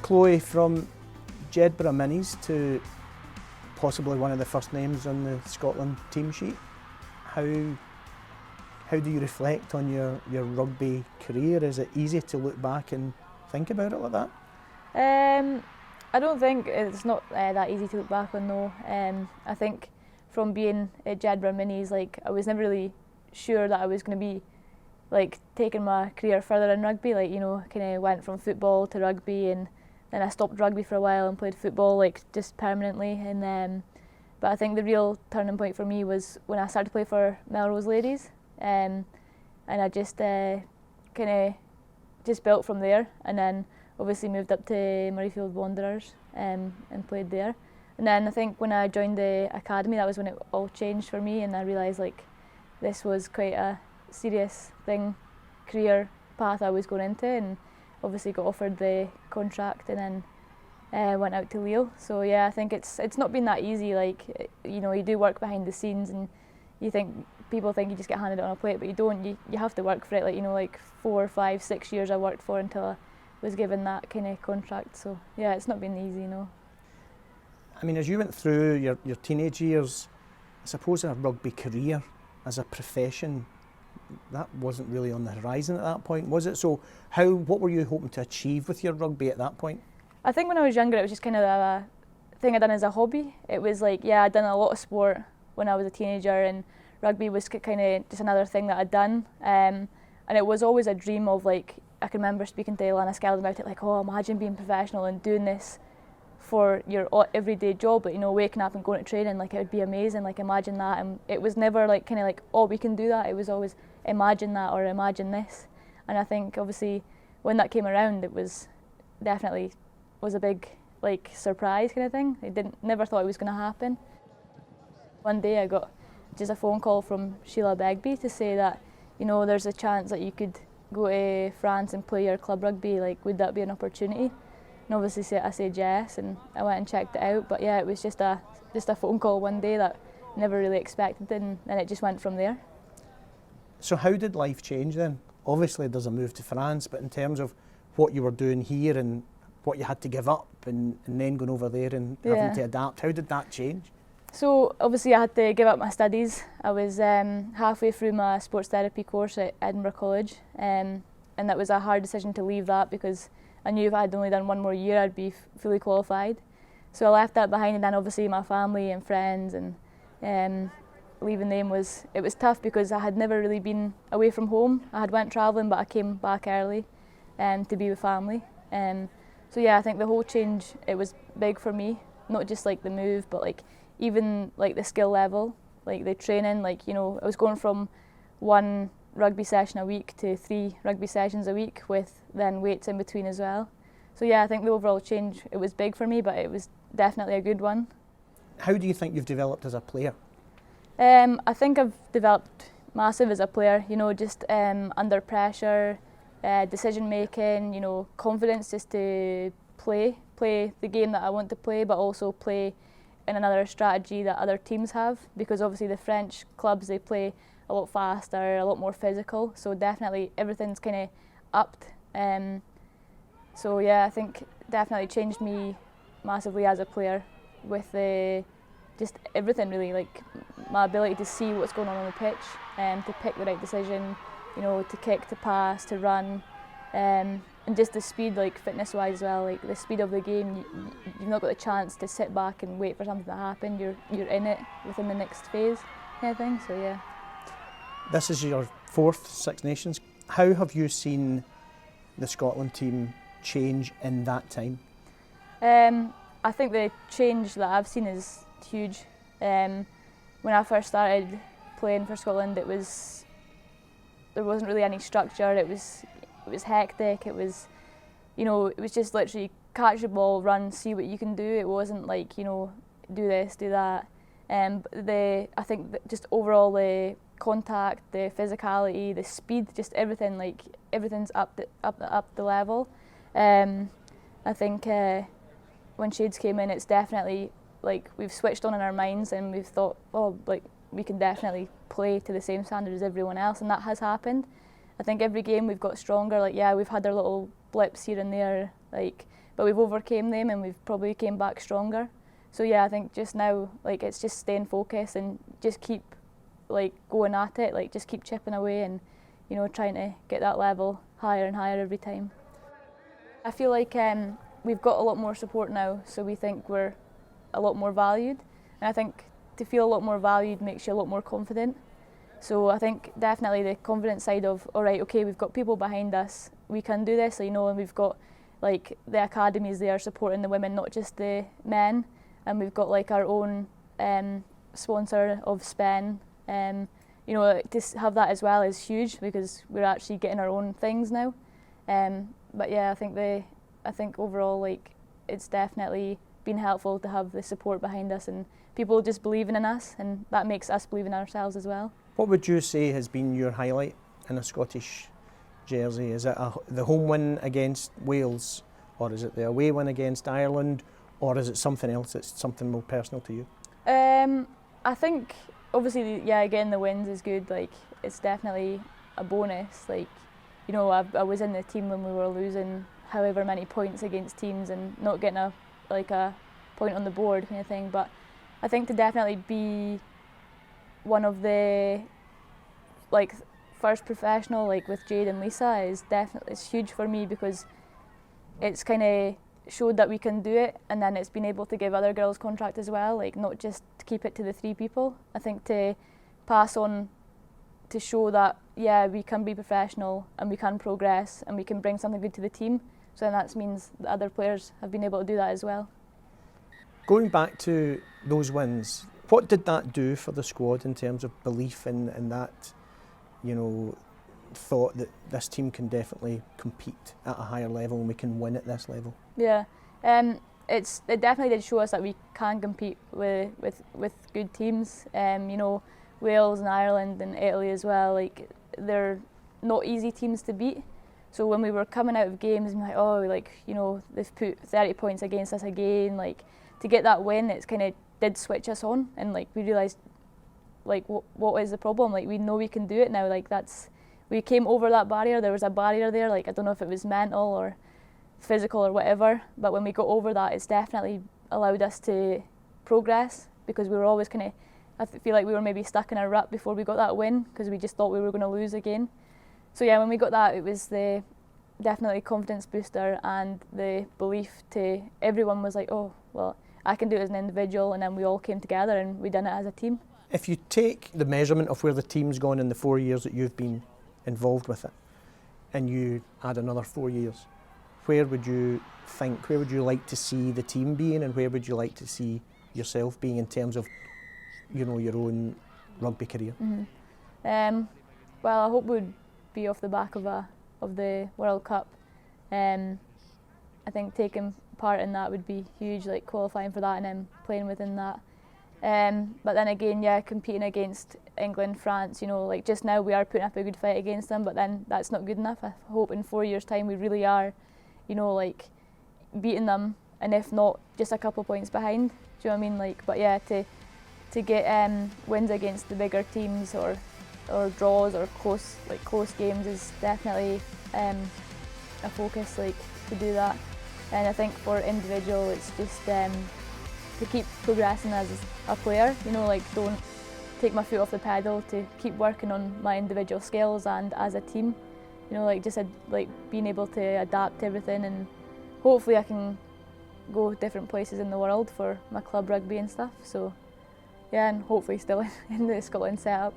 Chloe, from Jedburgh Minis to possibly one of the first names on the Scotland team sheet, how do you reflect on your rugby career? Is it easy to look back and think about it like that? I don't think it's not that easy to look back on, no. I think from being at Jedburgh Minis, like, I was never really sure that I was going to be like taking my career further in rugby. Like, you know, kind of went from football to rugby, and then I stopped rugby for a while and played football like just permanently. And but I think the real turning point for me was when I started to play for Melrose Ladies, and I just kind of just built from there, and then obviously moved up to Murrayfield Wanderers and played there. And then I think when I joined the academy, that was when it all changed for me, and I realised like this was quite a serious career path I was going into, and obviously got offered the contract, and then went out to Lille. So yeah, I think it's not been that easy. Like, you know, you do work behind the scenes, and people think you just get handed it on a plate, but you don't. You have to work for it. Like, you know, like 4, 5, 6 years I worked for until I was given that kind of contract. So yeah, it's not been easy, no. I mean, as you went through your teenage years, I suppose a rugby career as a profession, that wasn't really on the horizon at that point, was it? So what were you hoping to achieve with your rugby at that point? I think when I was younger, it was just kind of a thing I'd done as a hobby. It was like, yeah, I'd done a lot of sport when I was a teenager, and rugby was kind of just another thing that I'd done. And it was always a dream of, like, I can remember speaking to Lana Skelton about it, like, oh, imagine being professional and doing this for your everyday job, like, you know, waking up and going to training, like, it would be amazing, like, imagine that. And it was never like kind of like, oh, we can do that. It was always imagine that or imagine this. And I think obviously when that came around, it was definitely was a big like surprise kind of thing. Never thought it was going to happen. One day I got just a phone call from Sheila Begbie to say that, you know, there's a chance that you could go to France and play your club rugby. Like, would that be an opportunity? And obviously I said yes, and I went and checked it out. But yeah, it was just a phone call one day that I never really expected, and then it just went from there. So how did life change then? Obviously there's a move to France, but in terms of what you were doing here and what you had to give up and then going over there and having to adapt, how did that change? So obviously I had to give up my studies. I was halfway through my sports therapy course at Edinburgh College, and that was a hard decision to leave that because I knew if I had only done one more year I'd be fully qualified. So I left that behind, and then obviously my family and friends, and leaving them was tough because I had never really been away from home. I had went travelling, but I came back early to be with family. So yeah, I think the whole change, it was big for me, not just like the move, but like even like the skill level, like the training. Like, you know, I was going from 1 rugby session a week to 3 rugby sessions a week with then weights in between as well. So yeah, I think the overall change, it was big for me, but it was definitely a good one. How do you think you've developed as a player? I think I've developed massive as a player, you know, just under pressure, decision making, you know, confidence just to play the game that I want to play, but also play in another strategy that other teams have, because obviously the French clubs, they play a lot faster, a lot more physical, so definitely everything's kind of upped. So yeah, I think definitely changed me massively as a player with just everything really, like my ability to see what's going on the pitch and to pick the right decision, you know, to kick, to pass, to run, and just the speed, like fitness wise as well, like the speed of the game. You've not got the chance to sit back and wait for something to happen. You're in it within the next phase kind of thing, so yeah. This is your 4th Six Nations. How have you seen the Scotland team change in that time? I think the change that I've seen is huge. When I first started playing for Scotland, there wasn't really any structure. It was hectic. It was, you know, it was just literally catch the ball, run, see what you can do. It wasn't like, you know, do this, do that. I think that just overall the contact, the physicality, the speed, just everything, like everything's up the level. I think when Shades came in, it's definitely like we've switched on in our minds and we've thought, oh, like we can definitely play to the same standard as everyone else, and that has happened. I think every game we've got stronger. Like, yeah, we've had our little blips here and there, like, but we've overcame them and we've probably came back stronger. So yeah, I think just now, like, it's just staying focused and just keep like going at it, like just keep chipping away and, you know, trying to get that level higher and higher every time. I feel like we've got a lot more support now, so we think we're a lot more valued, and I think to feel a lot more valued makes you a lot more confident. So I think definitely the confidence side of, all right, okay, we've got people behind us, we can do this, you know, and we've got like the academies there supporting the women, not just the men, and we've got like our own sponsor of Spen. You know, to have that as well is huge because we're actually getting our own things now. But yeah, I think overall, like, it's definitely been helpful to have the support behind us and people just believing in us, and that makes us believe in ourselves as well. What would you say has been your highlight in a Scottish jersey? Is it the home win against Wales, or is it the away win against Ireland, or is it something else that's something more personal to you? I think obviously, yeah, getting the wins is good. Like, it's definitely a bonus. Like, you know, I was in the team when we were losing however many points against teams and not getting a point on the board kind of thing. But I think to definitely be one of the like first professional, like with Jade and Lisa, it's huge for me because it's kind of showed that we can do it, and then it's been able to give other girls contract as well, like not just to keep it to the 3 people. I think to pass on to show that, yeah, we can be professional and we can progress and we can bring something good to the team. So then that means that other players have been able to do that as well. Going back to those wins, what did that do for the squad in terms of belief in that, you know, thought that this team can definitely compete at a higher level and we can win at this level? Yeah, it definitely did show us that we can compete with good teams. You know, Wales and Ireland and Italy as well, like, they're not easy teams to beat. So when we were coming out of games and like, oh, like, you know, they've put 30 points against us again, like, to get that win, it's kind of did switch us on, and like we realised, like, what is the problem? Like, we know we can do it now. Like, we came over that barrier. There was a barrier there. Like, I don't know if it was mental or physical or whatever, but when we got over that, it's definitely allowed us to progress, because we were always kind of, I feel like we were maybe stuck in a rut before we got that win because we just thought we were going to lose again. So yeah, when we got that, it was the definitely confidence booster, and the belief to everyone was like, oh, well, I can do it as an individual, and then we all came together and we done it as a team. If you take the measurement of where the team's gone in the 4 years that you've been involved with it, and you add another 4 years, where would you like to see the team being, and where would you like to see yourself being in terms of, you know, your own rugby career? Mm-hmm. Well, I hope we'd be off the back of the World Cup. I think taking part in that would be huge, like qualifying for that and then playing within that. But then again, yeah, competing against England, France, you know, like just now we are putting up a good fight against them, but then that's not good enough. I hope in 4 years' time we really are, you know, like beating them, and if not, just a couple of points behind. Do you know what I mean? Like, but yeah, to get wins against the bigger teams or draws or close games is definitely a focus, like, to do that. And I think for individual, it's just to keep progressing as a player, you know, like, don't take my foot off the pedal, to keep working on my individual skills and as a team, you know, like, just like being able to adapt to everything, and hopefully I can go different places in the world for my club rugby and stuff. So yeah, and hopefully still in the Scotland setup.